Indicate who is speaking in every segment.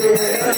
Speaker 1: Yeah.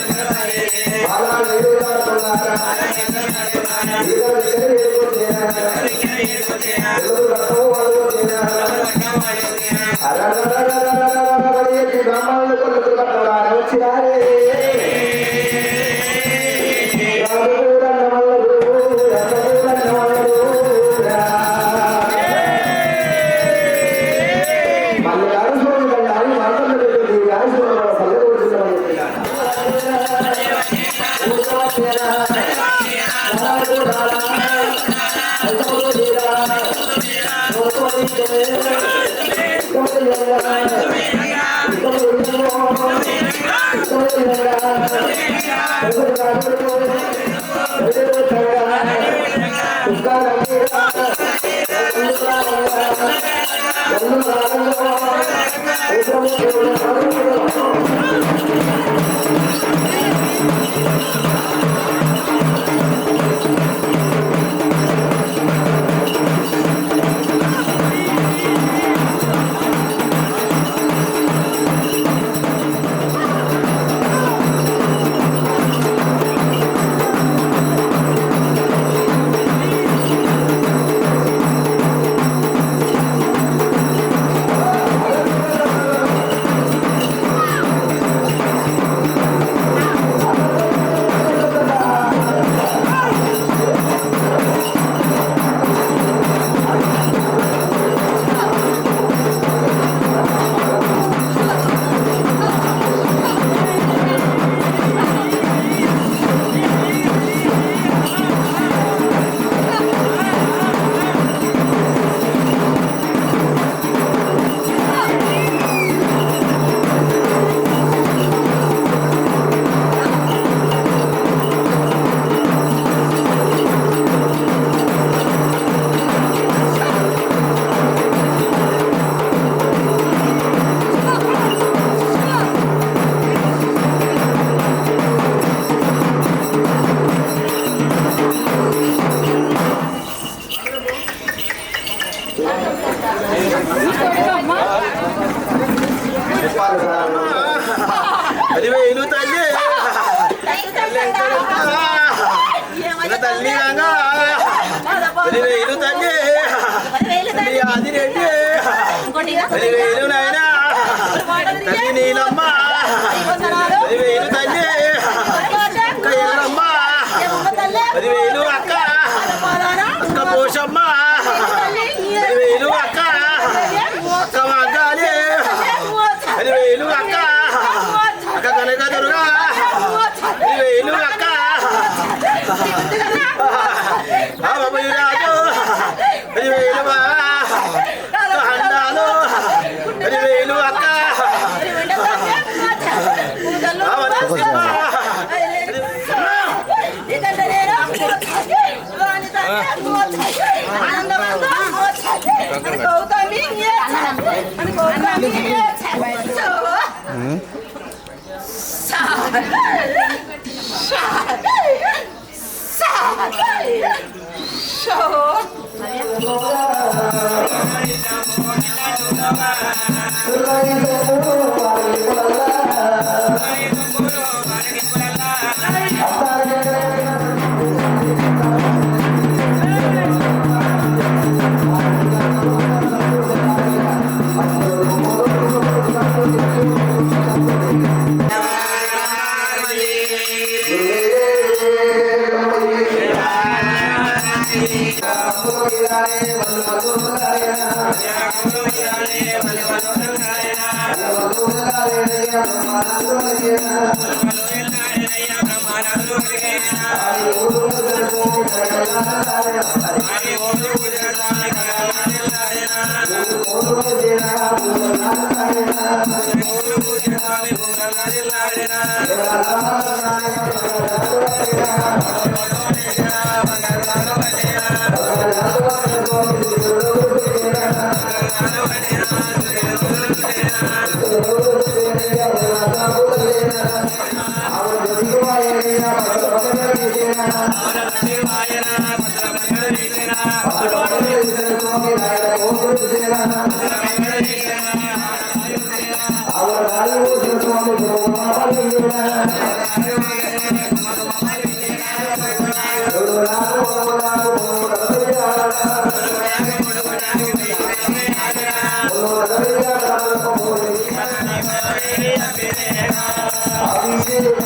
Speaker 1: Kumar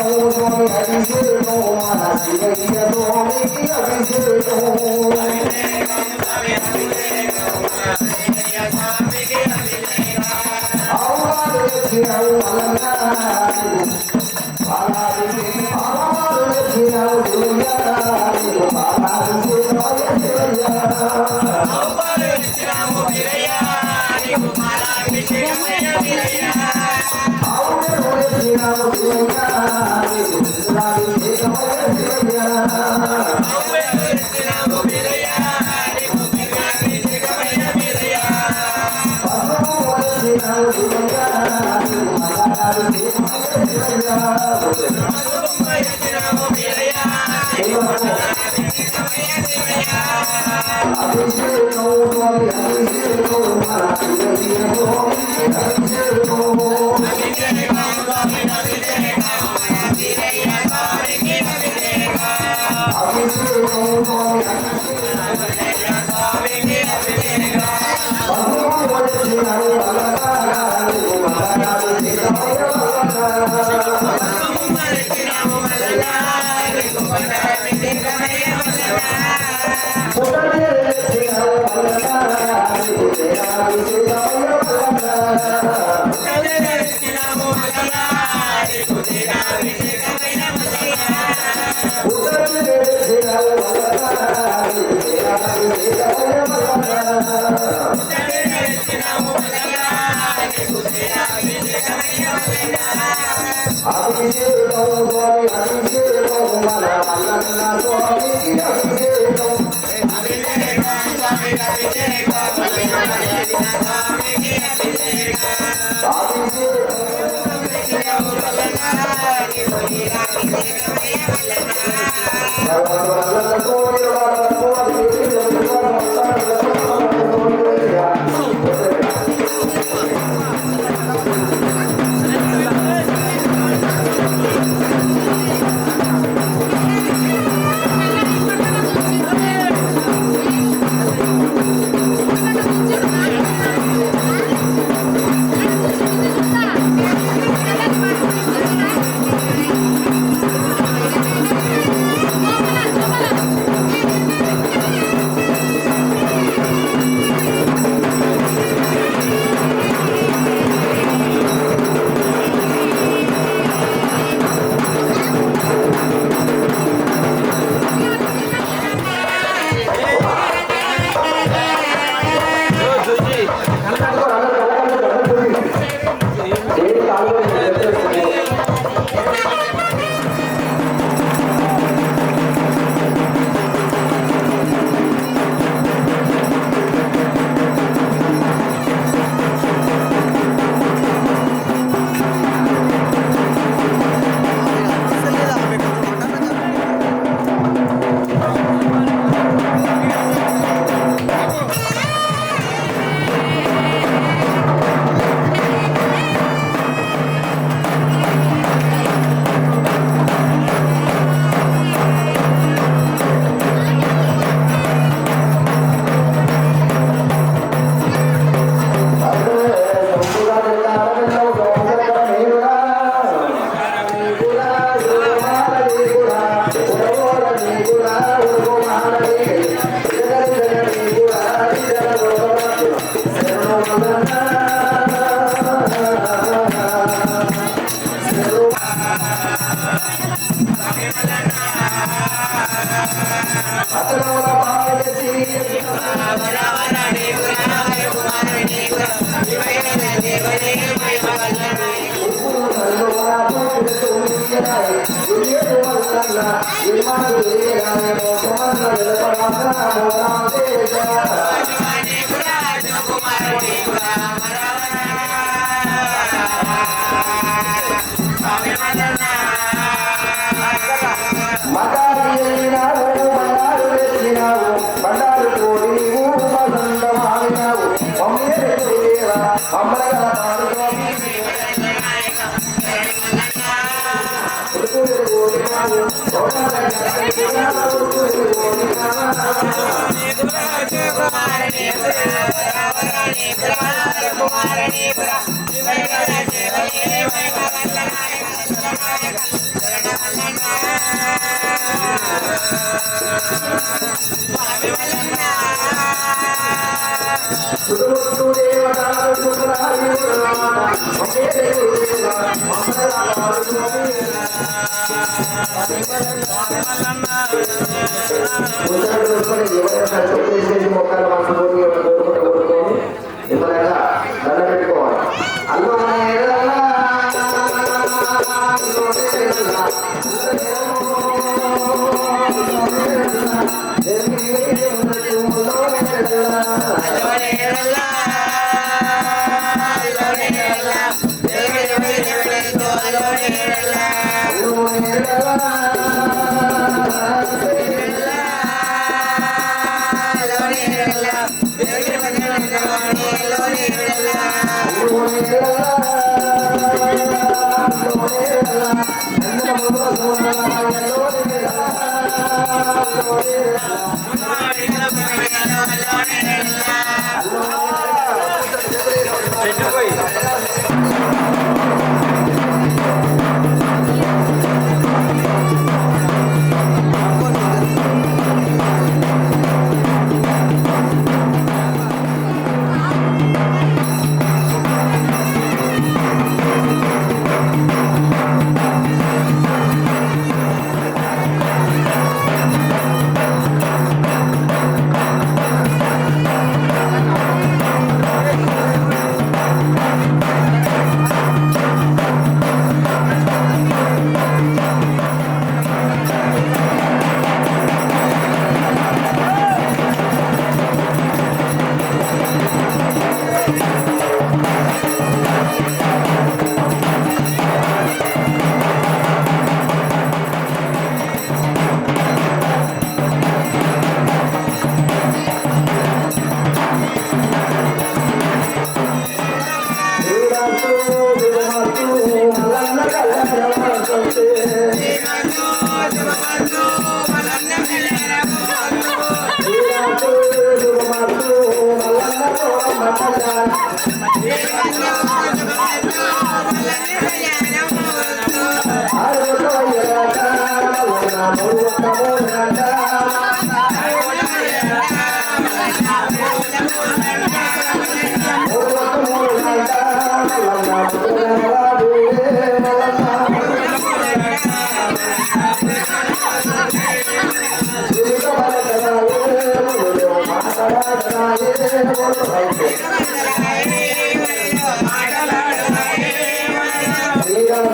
Speaker 1: మొక్కలు దండ పెట్టుకోవాలి. అల్లు
Speaker 2: శ్రీరామ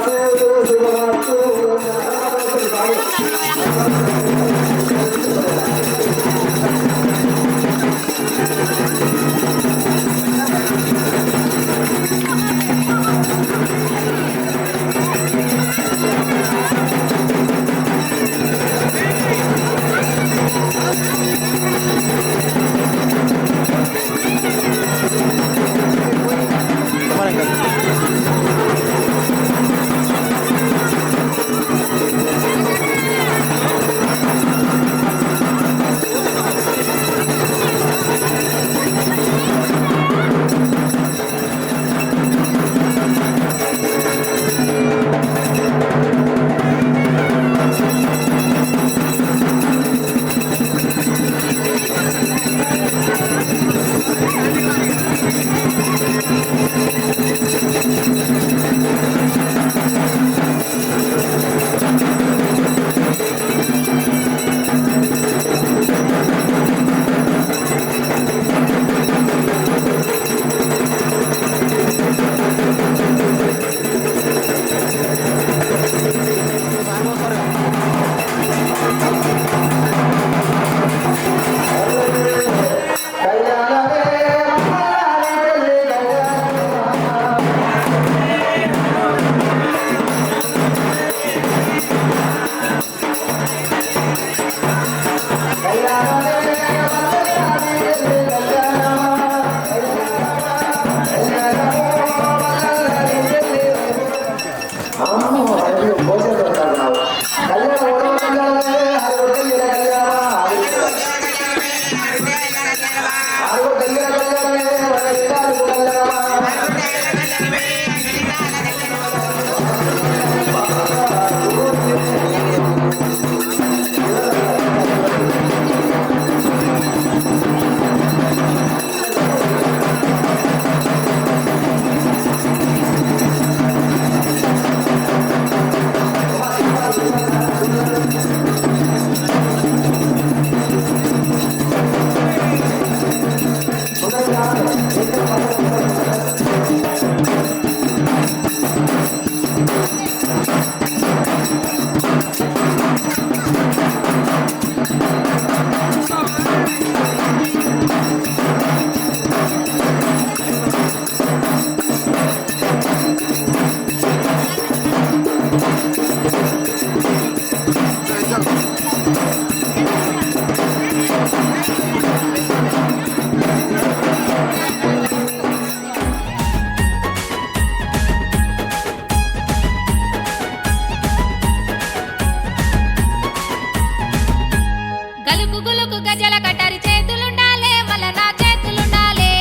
Speaker 2: గలుకు గులుకు గజల కటరి చేతులుండాలే మల్ల నా చేతులుండాలే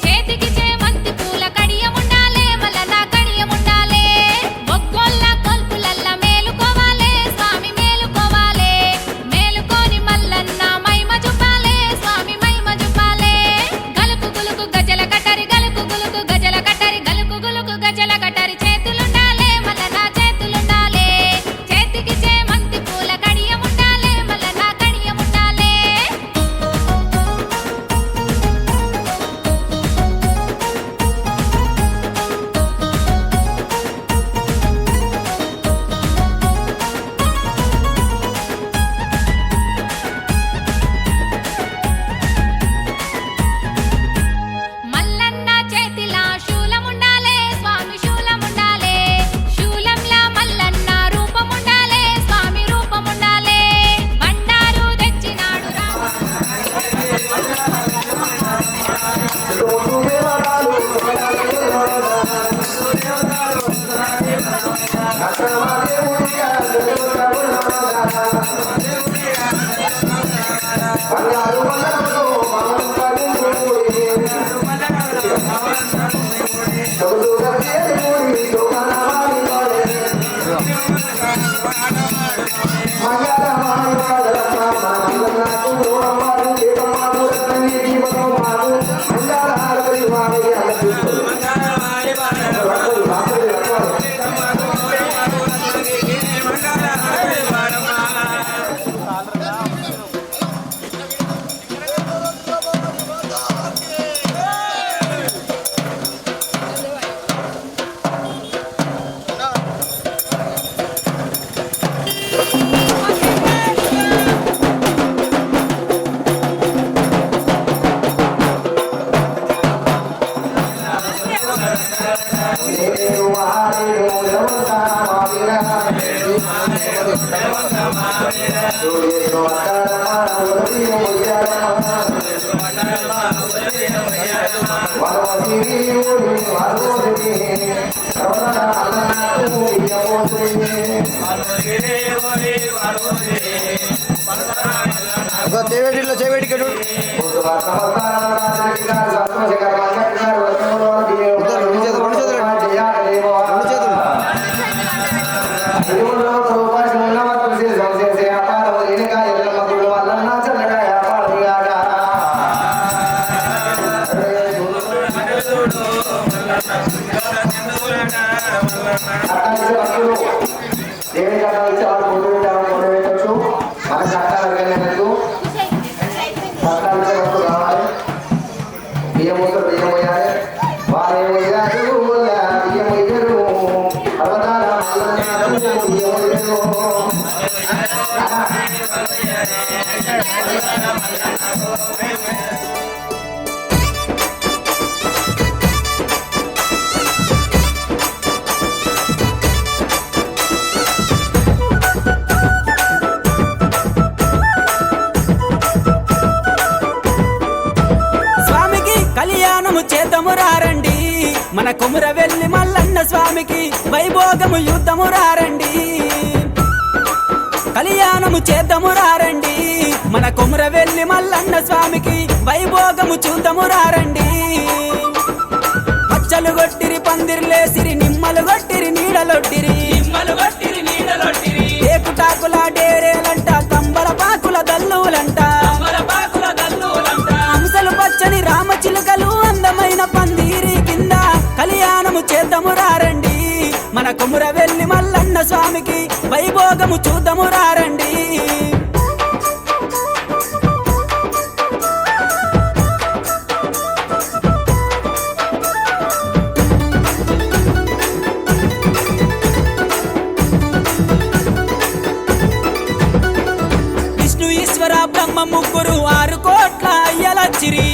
Speaker 2: చేతికి చేమంతి పూల కడియముండాలే మల్ల నా కడియముండాలే ఒక్కొల్ల కొల్పులల్ల మేలుకోవాలే స్వామి మేలుకోవాలే మేలుకోని మల్లన్న మైమ జుపాలే స్వామి మైమ జుపాలే గలుకు గులుకు గజల కటరి గలుకు గులుకు గజల కటరి గలుకు గులుకు గజల కటరి చేతులుండాలే మల్ల నా చేతులుండాలే చేతికి చేమంతి పూల కడియముండాలే మల్ల నా కడియముండాలే మల్లన్న చేతిలా శూలముండాలే స్వామి శూలముండాలే శూలంలా మల్లన్న రూపముండాలే స్వామి రూపముండాలే బండారు తెచ్చినాడు రామ
Speaker 3: చేవేడిలో చేవేడికడు
Speaker 4: కళ్యాణము చేద్దాము రారండి మన కొమురవెల్లి మల్లన్న స్వామికి వైభోగము యుద్ధము రారండి కళ్యాణము చేద్దాము రారండి మన కొమురవెల్లి మల్లన్న స్వామికి వైభోగము చూద్దాము రారండి పచ్చలు కొట్టిరి పందిర్లేసిరి నిమ్మలు కొట్టిరి నీడలొట్టిరి ఏకుటాకుల డేరేలంట కంబల పాకుల దల్లులంట హంసలు పచ్చని రామచిలుకలు అందమైన పందిరి కింద కళ్యాణము చేద్దాము రారండి మన కొమురవెల్లి మల్లన్న స్వామికి వైభోగము చూద్దాము రండి. విష్ణు ఈశ్వర బ్రహ్మ ముగ్గురు 6 కోట్ల అయ్యలచ్చిరి,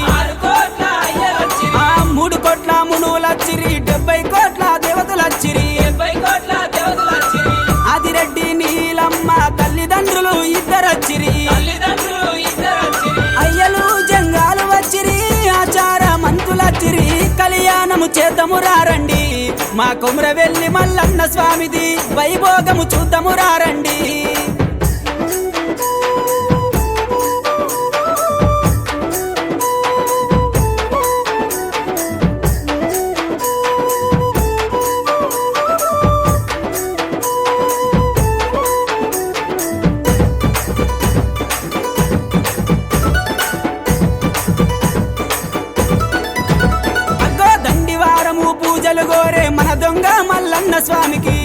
Speaker 4: 3 కోట్ల మునులచ్చిరి, 70 కోట్ల దేవతలచ్చిరి. ఆదిరెడ్డి నీలమ్మ తల్లిదండ్రులు ఇద్దరచ్చిరి, అయ్యలు జంగాలు వచ్చిరి, ఆచార మంతులచ్చిరి. కళ్యాణము చేద్దాము రండి, మా కొమరవెల్లి మల్లన్న స్వామిది వైభోగము చూద్దాము రండి. పూజలు గోరే మన దొంగ మల్లన్న స్వామికి,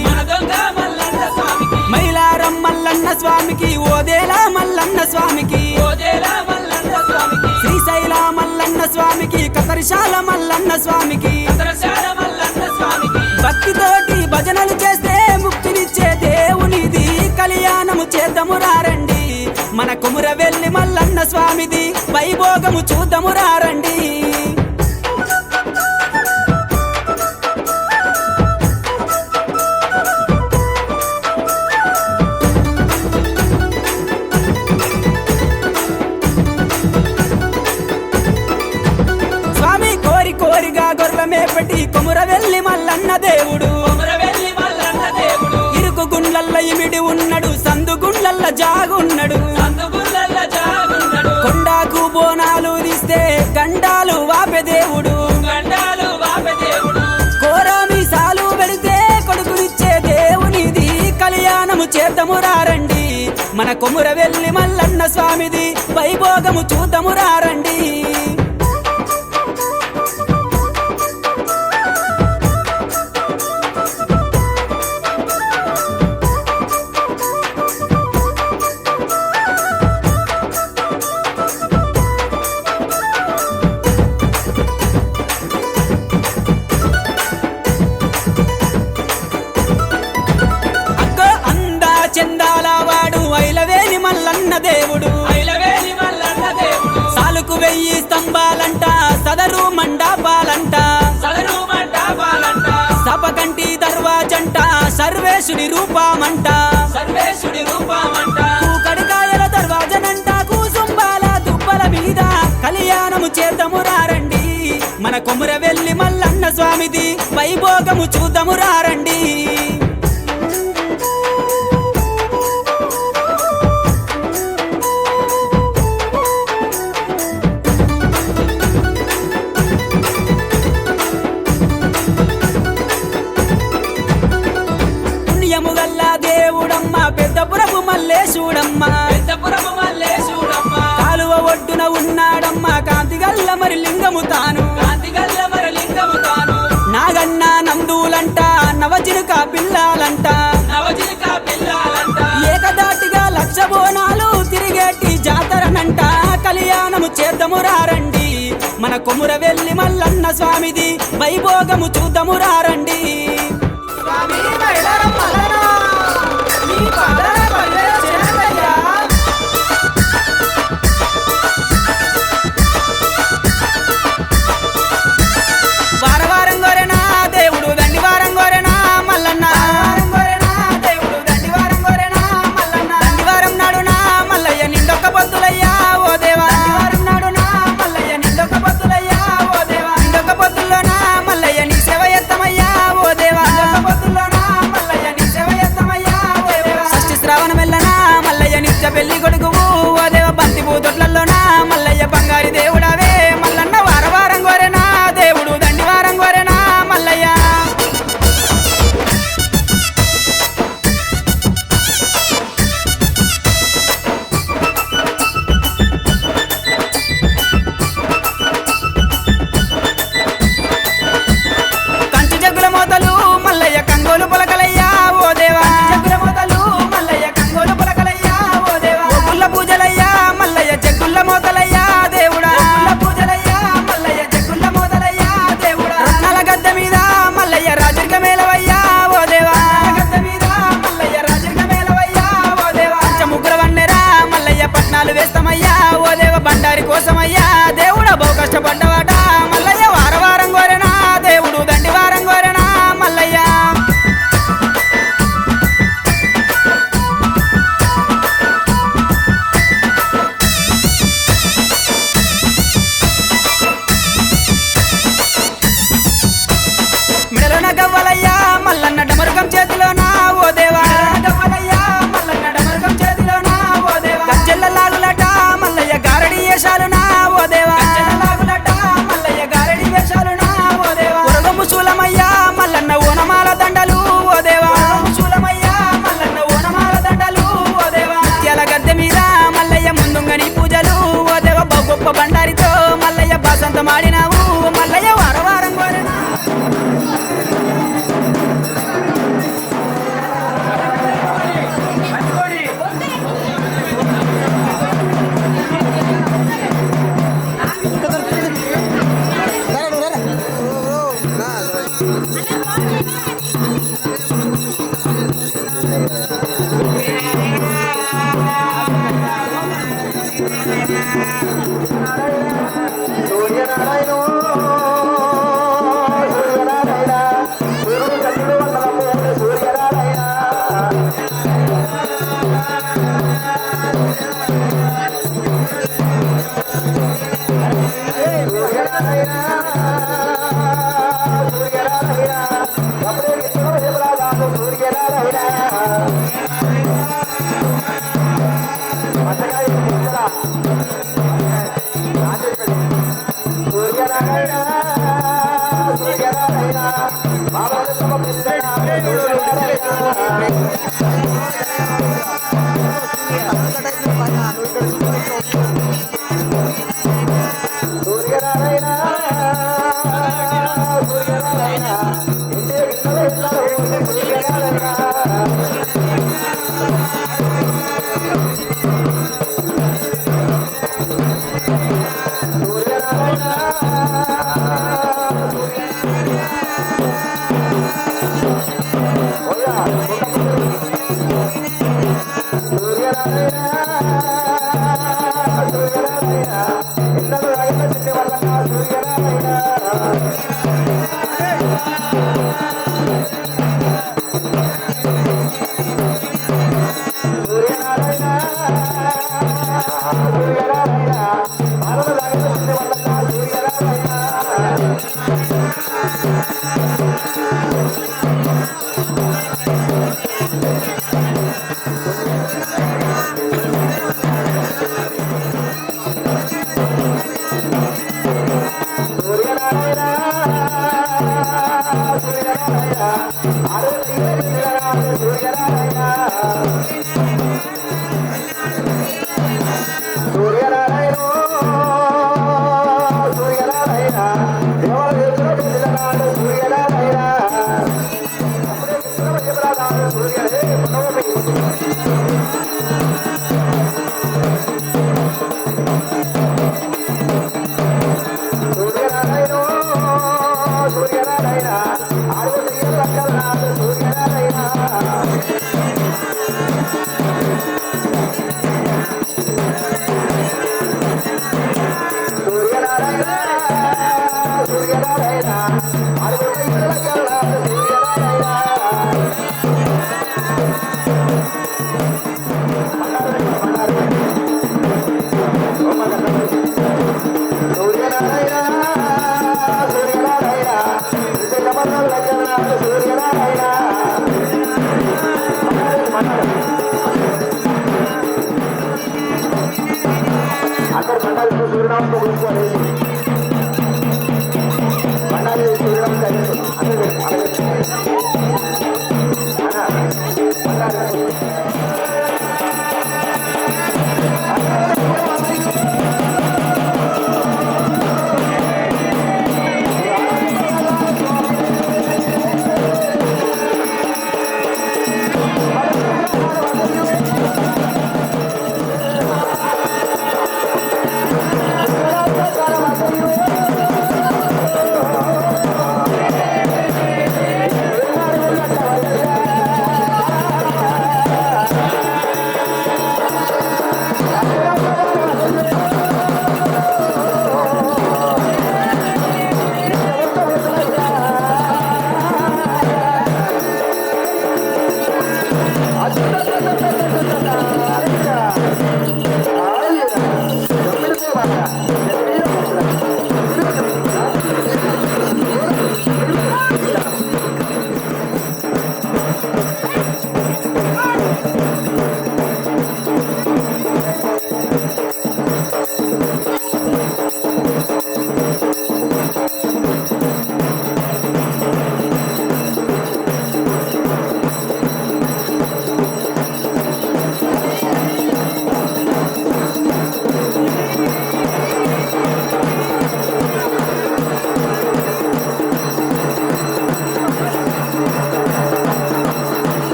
Speaker 4: మైలారం మల్లన్న స్వామికి, ఓదేలా మల్లన్న స్వామికి, శ్రీశైల మల్లన్న స్వామికి, కతరిశాల మల్లన్న స్వామికి. భక్తితోటి భజనలు చేస్తే ముక్తినిచ్చే దేవునిది కళ్యాణము చేద్దాము రండి, మన కొమరవెల్లి మల్లన్న స్వామిది వైభోగము చూద్దాము రండి. కోరిగా గొర్రెమే పెట్టి కొమరవెల్లి మల్లన్న దేవుడు, ఇరుకు గుండ్లల్ల ఇమిడి ఉన్నాడు, సందు గుండ్లల్ల జాగున్నాడు. కొండాకు బోనాలు తీస్తే గండాలు వాపే దేవుడు, కోరామిసాలు పెడితే కొడుకునిచ్చే దేవునిది కళ్యాణము చేద్దాము రండి, మన కొమరవెల్లి మల్లన్న స్వామిది వైభోగము చూద్దాము రండి. చందాల వాడు ఐలవేలి మల్లన్న దేవుడు, సాలుకు 1000 స్తంభాలంట, సదరు మండపాలంట, సపకంటి దర్వాజంట, సర్వేశుడి రూపమంట, కడికాయల దర్వాజనంట, కూసుంబాల దుబ్బల మీద కళ్యాణము చేద్దాము రండి, మన కొమరవెల్లి మల్లన్న స్వామిది వైభోగము చూద్దాము రండి. పుణ్యముగల్ల దేవుడమ్మ పెద్దపురపు మల్లేశుడమ్మ, కాలువ ఒడ్డున ఉన్నాడమ్మ కాంతిగల్ల మరి లింగము తాను. నాగన్న నందులంట, నవజినుక పిల్లాలంట, ఏకదాటిగా 1,00,000 బోనాలు తిరిగేటి జాతరనంట కళ్యాణము చేద్దాము రండి, మన కొమరవెల్లి మల్లన్న స్వామిది వైభోగము చూద్దాము రండి. వారం గోరెనా దేవుడు దండి వారం గోరెనా మల్లన్న, దండి వారం నాడు నా మల్లయ్య నిండొక్క పొద్దులయ్యా ఓ దేవా, నిండొక్క పొద్దుల్లో నా మల్లయ్య నీ సేవ ఎత్తమయ్యా ఓ దేవా, షష్ఠి శ్రావణ మెల్లనా మల్లయ్య నిత్య పెళ్లి కొడుకువు ఓ దేవ, బంతి పూతొట్లలో నా మల్లయ్య బంగారి దేవుడవే మల్లన్న. వారం గోరెనా దేవుడు దండి వారం గోరెనా మల్లయ్య. కంచు జగ్గుల మోతలు మల్లయ్య కంగోలు పొలకలయ్యా ఓ దేవా,
Speaker 1: సూర్యనారాయణ సూర్యనారాయణ సూర్యుడు చంద్రుడు వందనము సూర్యనారాయణ సూర్యనారాయణ సూర్యనారాయణ అప్పుడే విశ్వరాజు సూర్యనారాయణ సూర్యనారాయణ సూర్యనారాయణ బాబా సూర్యనారాయణ సూర్యనారాయణ ఇంటే సూర్యనారాయణ అందరు మండలి సూర్యనామం గురించి మండలి సూర్యనామం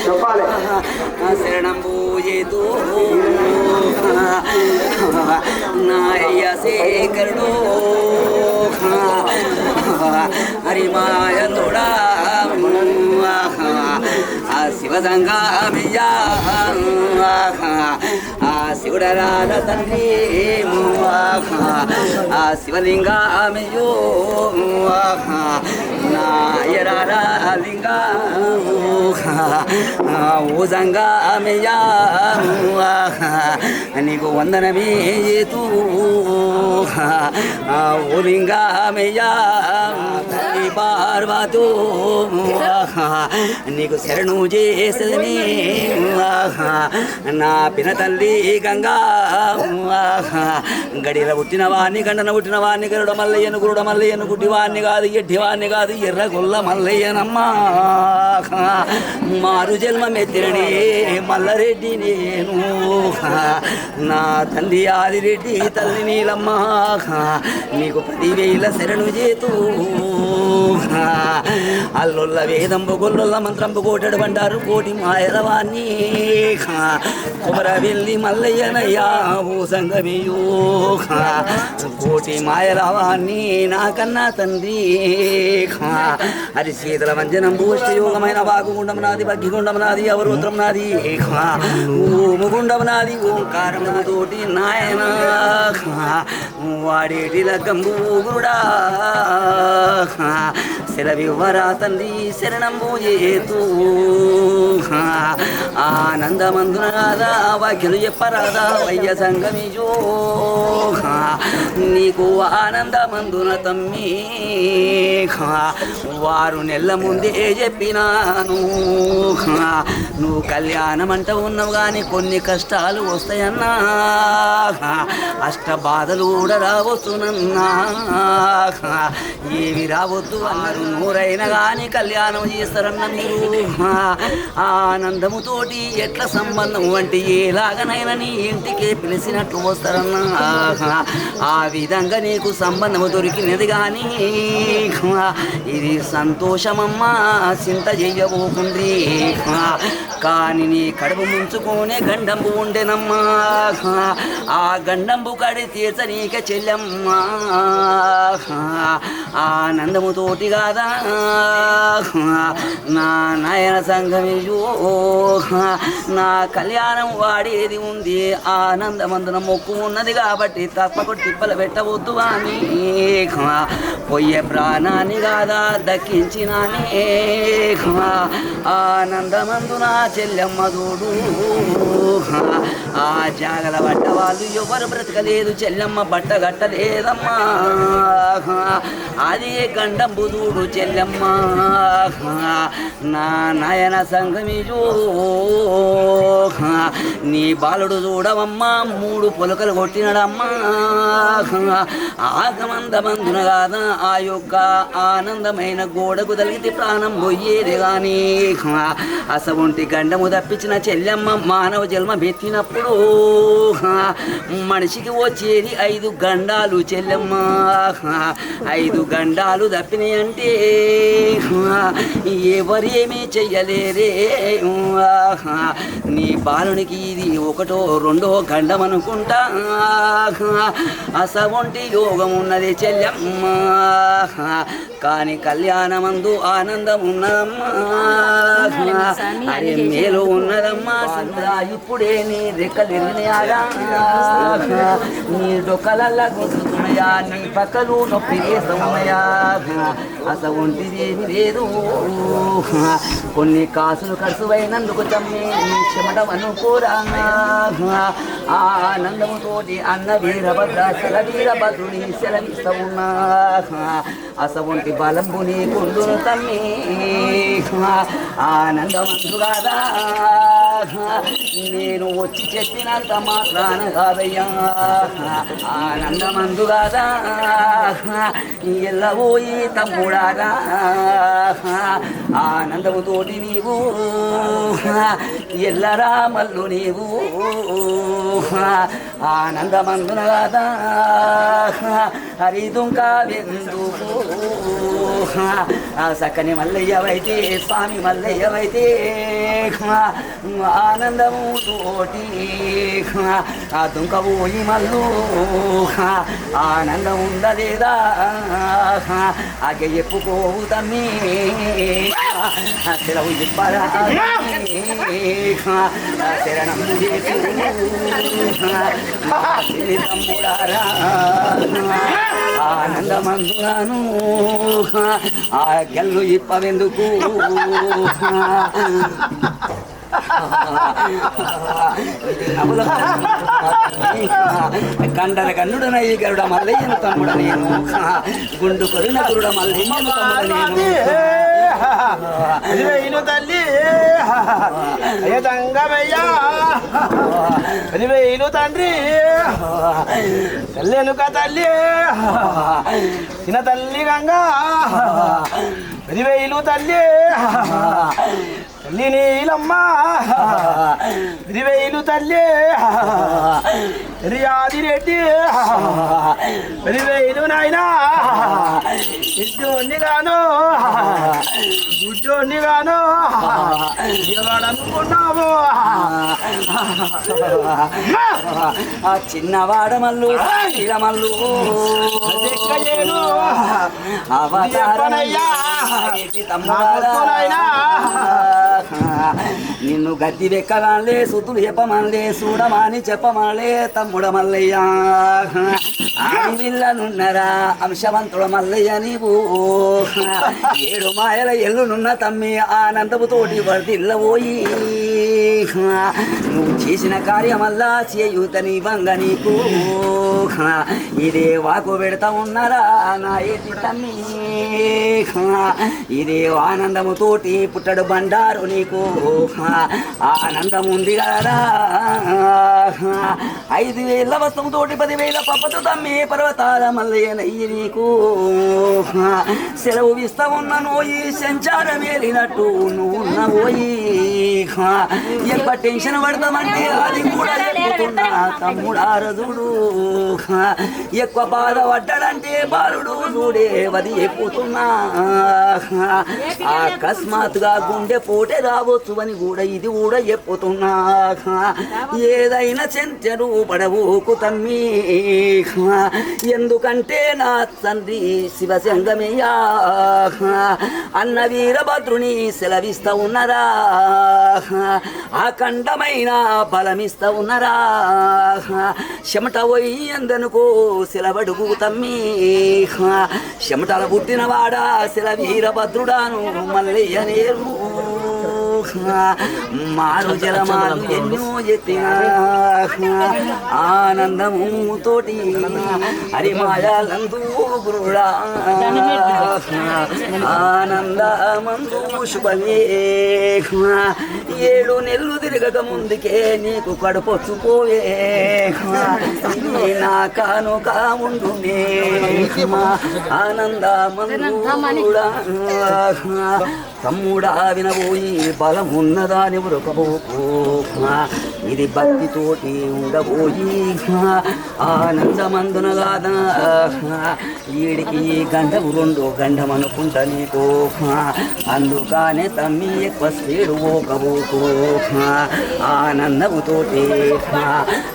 Speaker 1: చెప్పాలి
Speaker 4: శరణంబు చేతు నాయ శేఖరుడు హరిమాయనుడా ఆ శివదంగామియా ఆ శివుడరాల తండ్రి ఆ శివలింగామియో నాయరాల లింగా ఓజంగామియా నీకు వందనమే తూ ఓ లింగామయ్యా పార్వతో నీకు శరణు చేసని నా పిన తల్లి గంగా గడిల పుట్టిన వాణ్ణి గండన పుట్టిన వాణ్ణి గరుడ మల్లయ్యను గురుడ మల్లయ్యను గుడ్డివాణ్ణి కాదు ఎడ్డివాణ్ణి కాదు ఎర్రగొల్ల మల్లయ్యనమ్మా మారు జన్మమెత్తిరనే మల్లరెడ్డి నేను నా తండ్రి ఆదిరెడ్డి తల్లి నీలమ్మ నీకు 10,000 శరణు చేతూ అల్లుల్ల వేదంబు గొల్లుల్ల మంత్రంబు కోటడు బండారు కోటి మాయలవాణ్ణి కుమర వెళ్ళి మల్లయ్యనయ్యా ఓ సంగమేయో కోటి మాయలవాణ్ణి నాకన్నా తండ్రి అది శీతల వంజనంబు అష్టయోగమైన వాగుగుండం నాది బగ్గిగుండం నాది అవరుద్రం నాది ఓముగుండం నాది ఓంకారము తోటి నాయన వాడేటి లగ్గంబు గురుడా సెలవివ్వరా తండ్రి శరణంబు చేతూ ఆనందమందున రాదా వాక్యలు చెప్పరాదా వయ్య సంగమిజో నీకు ఆనందమందున తమ్మి వారు నెల ముందే చెప్పినాను నువ్వు కళ్యాణం అంట ఉన్నావు కానీ కొన్ని కష్టాలు వస్తాయన్నా అష్ట బాధలు కూడా రావచ్చునన్నా ఏవి రావద్దు అన్నారు నూరైనా కానీ కళ్యాణం చేస్తారన్న మీరు ఆనందముతోటి ఎట్లా సంబంధం అంటే ఎలాగనైనా నీ ఇంటికే పిలిచినట్లు వస్తారన్నా ఆ విధంగా నీకు సంబంధము దొరికినది కానీ ఇది సంతోషమమ్మా చింత చెయ్యబోకుండ్రి కానీ నీ కడుపు ముంచుకోనే గండంబు ఉండెనమ్మా ఆ గండంబు కడి తీర్చ నీక చెల్లెమ్మా ఆనందముతోటి కాదా నా నయన సంగమియో నా కళ్యాణం వాడేది ఉంది ఆనందమందున మొక్కు ఉన్నది కాబట్టి తప్పకు తిప్పలు పెట్టవద్దు అని పొయ్యే ప్రాణాన్ని కాదా దక్కించినానే ఆనందమందున చెల్లెమ్మ దూడు ఆ జాగల పడ్డ వాళ్ళు ఎవరు బ్రతకలేదు చెల్లెమ్మ బట్ట గట్టలేదమ్మా అది గండంబు దూడు చెల్లెమ్మ నా నయన సంగమిజో నీ బాలుడు చూడవమ్మా 3 పొలకలు కొట్టినడమ్మా ఆగమందమందున కాదా ఆ యొక్క ఆనందమైన గోడకు తలిగితే ప్రాణం పోయేది కానీ అసవంటి గండము తప్పించిన చెల్లెమ్మ మానవ జన్మ పెట్టినప్పుడు మనిషికి వచ్చేది 5 గండాలు చెల్లెమ్మ 5 గండాలు తప్పినాయి అంటే ఎవరేమీ చెయ్యలేరే నీ బాలునికి ఇది 1ో 2ో గండం అనుకుంటా అసవంటి యోగం ఉన్నది చెల్లెమ్మ కానీ కళ్యాణమందు ఆనందం ఉన్నదమ్మా అరే మేలు ఉన్నదమ్మా ఇప్పుడే నీ రెక్కలిరినాయా నీ డొక్కలల్లా గుర్తున్నాయా నీ పక్కలు నొప్పి వేస్తున్నాయా అసవంటిదేమి లేదు కొన్ని కాసులు ఖర్చువైనందుకు తమ్మి నీ చెమట అనుకోరా ఆనందముతోటి అన్న వీరభద్ర శల వీరభద్రుని సెలవిస్తా ఉన్నా అసవంటి బలంబు నీ కొండును తమ్మి ఆనందమందు కాదా నేను వచ్చి చెప్పినంత మాత్రాన కాదయ్యా ఆనందమందు కాదా ఎల్లబోయి తమ్ముడారా ఆనందముతోటి నీవు ఎల్లరా మల్లు నీవు ఆనందమందున గాదా హరిదుంకా వెందుకు సక్కని మల్లయ్యవైతే స్వామి మల్లయ్యవైతే ఆనందము తోటి ఆ దుంక పోయి మల్లు ఆనందం ఉండలేదా ఆగే ఎప్పుకోవు తమ్మి సెలవు ఇప్పరా శరణం తమ్ముడారా ఆనందమందులను ఆ గెల్లు ఇప్పవెందుకు కండల కన్నుడన ఈ గరుడ మల్లయ్యను తమ్ముడ నేను గుండు కొరిన గురుడ మల్లయ్యను తమ్ముడ
Speaker 1: నేను తల్లి తంగమయ్యా పదివేలు తండ్రి తల్లెనుక తల్లి చిన్న తల్లి గంగా 10,000 తల్లి తల్లి నీలమ్మ 10,000 తల్లి రియాది రెడ్డి 10,000 నాయనా ఇద్దోని గాను గుడ్డోని గాను ఎవడనుకున్నావు
Speaker 4: ఆ చిన్నవాడ మల్లు మల్లు
Speaker 1: అవతారనయ్యా
Speaker 4: నిన్ను గద్ది వెక్కగానే సుతులు చెప్పమనలే చూడమాని చెప్పమనలే తమ్ముడ మల్లయ్య ఆడివిల్లనున్నరా అంశవంతుడ మల్లయ్య నీవు 7 మాయల ఎల్లునున్న తమ్మి ఆనందముతోటి వర్దిల్లబోయి నువ్వు చేసిన కార్యమల్లా చేయుతని వంగ నీకు ఇదే వాకు పెడతా ఉన్నారా నా ఏటి తమ్మి ఇదే ఆనందముతోటి పుట్టడు బండారు నీకు ఆనందం ఉంది కదా 5,000 వస్తువుతోటి 10,000 పప్పతో తమ్మి పర్వతాల మల్లయ్యనయ్యి నీకు సెలవు ఇస్తా ఉన్నాను ఈ సంచారం వెళ్ళినట్టు నువ్వు పోయి ఎంత టెన్షన్ పడతామంటే అది కూడా చెప్పుతున్నా తమ్ముడారదుడు ఎక్కువ బాధ పడ్డాడంటే బాలుడు చూడే వది ఎక్కుతున్నా అకస్మాత్తుగా గుండె పోటే రావచ్చు అని కూడా ఇది కూడా చెప్పుతున్నా ఏదైనా చెంచెరు పడవుకు తమ్మి ఎందుకంటే నా తండ్రి శివశంగమయ్యా అన్న వీరభద్రుని సెలవిస్తా ఉన్నరా అఖండమైన బలమిస్తా ఉన్నరా చెమట పోయి అందనుకో సెలవడుగు తమ్మి చెమటల పుట్టినవాడా సెల వీరభద్రుడాను మల్లయ్య నేరు మారు జలమాలు ఎన్నో ఎత్తిన ఆనందము తోటి హరిమాయాలందు గురుడా ఆనందమందు శుభమే 7 నెలలు తిరగక ముందుకే నీకు కడుపొచ్చుపోయే నా కానుక ఉండునే ఆనందమందుడా తమ్ముడా వినబోయి బలమున్నదాని ఉరకపోకు ఇది భక్తితోటి ఉండబోయి ఆనందమందునగాదా వీడికి గంధము 2 గంధం అనుకుంటా నీకు అందుకనే తమ్మి ఎక్కువ స్పీడు పోకపోకు ఆనందముతోటి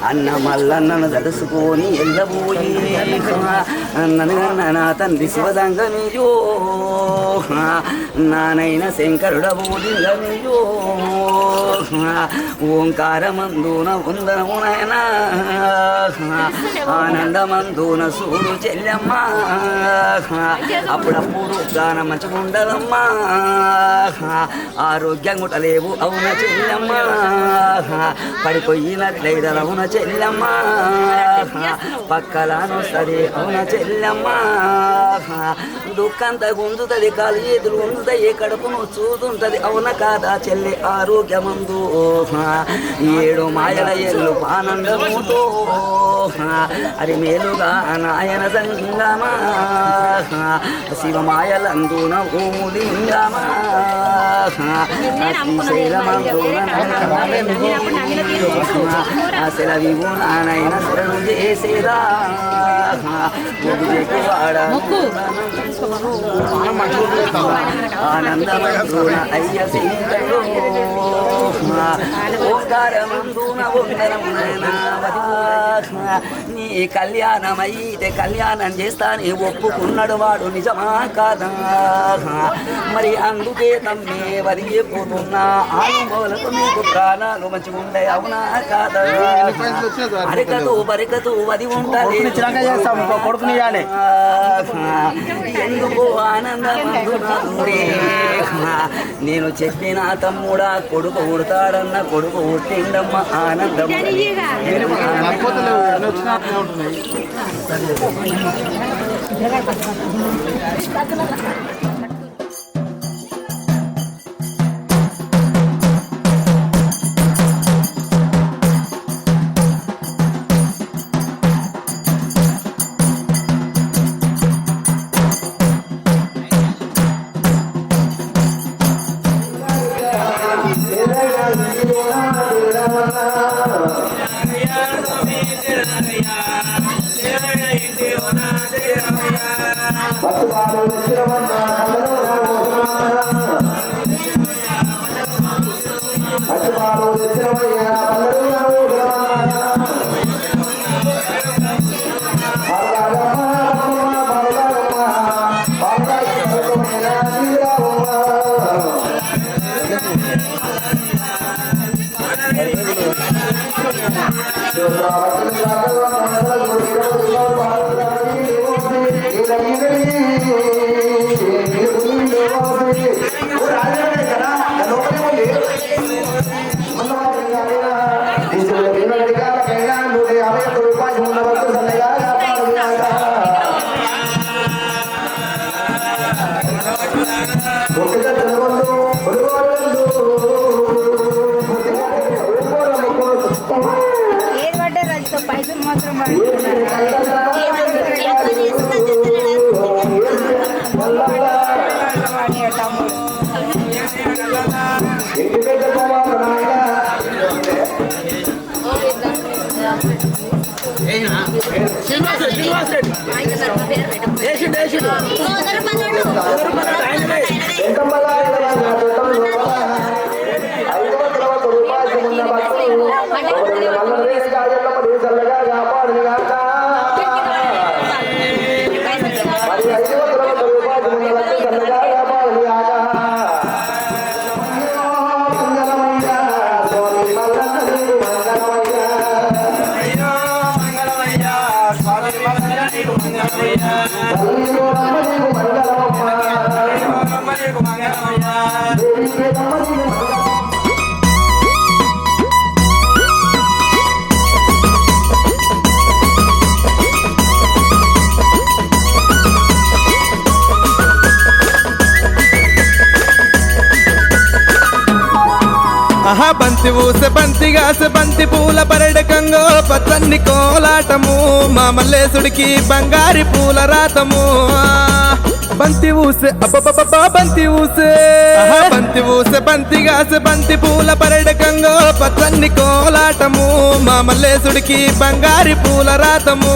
Speaker 4: అన్న మల్లన్నను తలుసుకొని వెళ్ళబోయి నన్ను నా తండ్రి శివదంగమియో నానైన శంకరుడబోదింగమియో ఓంకారమందున ఉందనమునైన ఆనందమందున సూరు చెల్లెమ్మ అప్పుడప్పుడు గాన మంచిగుండదమ్మా ఆరోగ్యం గుటలేవు అవున చెల్లెమ్మ
Speaker 3: పడిపోయినట్లయితే అవున చెల్లెమ్మ పక్కలానొస్తుంది అవున చెల్లెమ్మ దుఃఖంతా గుంజుతుంది కాలు చేతులు గుంజుతాయి కడుపును చూతుంటది అవున కాదా చెల్లి ఆరోగ్యమందు 7 మాయల ఎల్లు ఆనందముతో అది మేలుగా నాయన సంగమా శివమాయలందున ఓములింగమా సెలవివు నాయన శరణు చేసేదా ఆనందమందున అయ్య సింగడు ఓంకారమందున నీ కళ్యాణమైతే కళ్యాణం చేస్తాని ఒప్పుకున్నాడు వాడు నిజమా కాదా మరి అందుకే తమ్మే వదిలిపోతున్నా ఆనుమోలకు మీకు ప్రాణాలు మంచిగుండే అవునా కాదా అరికతూ బరికతూ వది ఉండాలి
Speaker 1: కొడుకుని ఇవ్వాలి
Speaker 3: ఎందుకు ఆనందమందునే నేను చెప్పిన తమ్ముడా కొడుకు ఉడతాడన్న కొడుకు ఉట్టిండమ్మ ఆనందం
Speaker 5: బంతి ఊసె బంతిగాసె బంతి పూల పరడకంగో పచ్చన్ని కోలాటము మా మల్లేశుడికి బంగారి పూల రాతము బంతి ఊసె అబ్బబ్బబ్బా బంతి ఊసే బంతి ఊసె బంతిగాసె బంతి పూల పరడకంగో పచ్చన్ని కోలాటము మా మల్లేశుడికి బంగారి పూల రాతము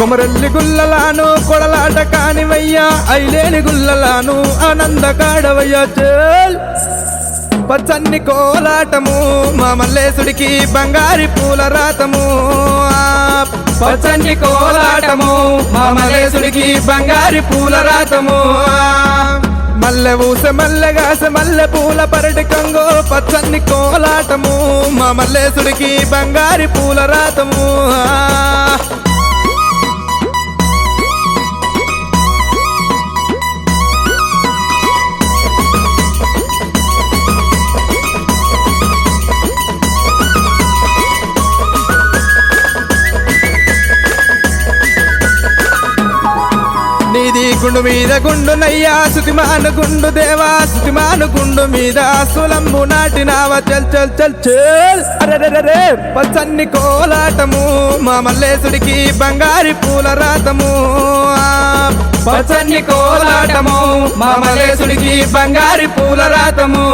Speaker 5: కొమరల్లి గుల్లలాను కొడలాట కానివయ్యా ఐలేని గుల్లలాను ఆనంద కాడవయ్యా చేల్ పచ్చన్ని కోలాటము మా మల్లేశుడికి బంగారి పూల రాతము పచ్చన్ని కోలాటము మా మల్లేశుడికి బంగారి పూల రాతము మల్లె ఊసె మల్లెగాసె మల్లె పూల పరటి కంగో పచ్చని కోలాటము మా మల్లేశుడికి బంగారి పూల రాతము నీది గుండు మీద గుండు నయ్యా సుతిమాను గుండు దేవా సుతిమాను గుండు మీద సులంబు నాటినావా చల్ చల్ చల్ చల్ అరెరెరె పచ్చన్ని కోలాటము మా మల్లేశుడికి బంగారి పూల రాతము పచ్చన్ని కోలాటము మా మల్లేశుడికి బంగారి పూల రాతము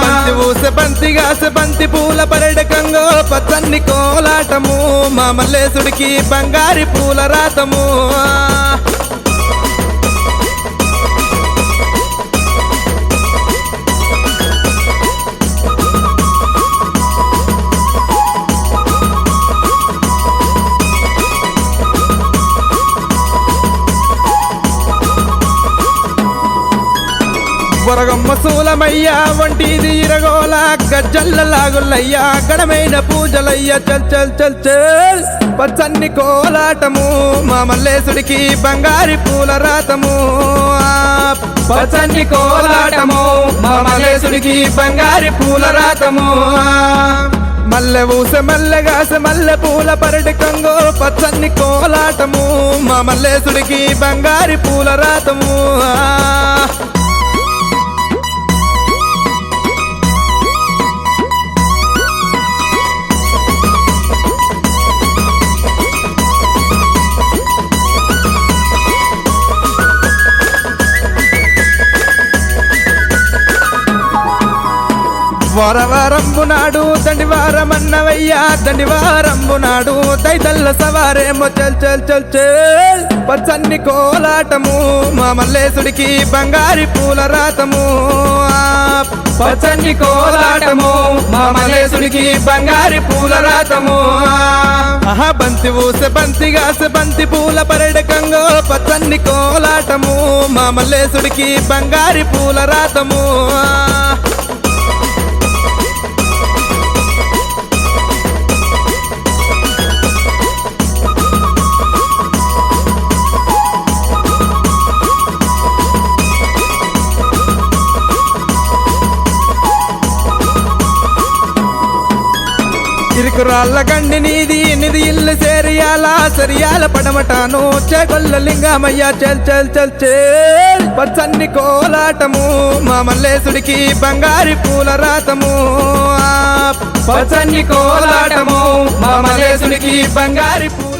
Speaker 5: బంతి ఊసె బంతిగాసె బంతి పూల పరడకంగో పచ్చన్ని కోలాటము మా మల్లేశుడికి బంగారి పూల రాతము వరగమ్మ సూలమయ్యా వంటిది ఇరగోల గజ్జల్ల లాగులయ్యా గడమైన పూజలయ్యా చల్ చల్ చల్ చల్ పచ్చన్ని కోలాటము మా మల్లేశుడికి బంగారి పూల రాతము పచ్చన్ని కోలాటము మా మల్లేశుడికి బంగారి పూల రాతము మల్లె ఊసె మల్లెగాసె మల్లె పూల పరటి కంగో పచ్చన్ని కోలాటము మా మల్లేశుడికి బంగారి పూల రాతము వారవారంబు నాడు దండివారమన్నవయ్యా దండివారంబు నాడు దైతల్ల సవారేమో చల్ చల్ చల్ చల్ పచ్చన్ని కోలాటము మా మల్లేశుడికి బంగారి పూల రాతము పచ్చన్ని కోలాటము మా మల్లేశుడికి బంగారి పూల రాతము బంతి ఊసె బంతిగాసె బంతి పూల పరడకంగో పచ్చన్ని కోలాటము మా మల్లేశుడికి బంగారి పూల రాతము ఇరుకురాళ్ళ గండి నీది నిధి ఇల్లు సేరియాల సరియాల పడమటాను చేకొల్ల లింగమయ్యా చల్ చల్ చల్ చల్ పచ్చన్ని కోలాటము మా మల్లేశుడికి బంగారి పూల రాతము పచ్చన్ని కోలాటము మా మల్లేశుడికి బంగారి పూల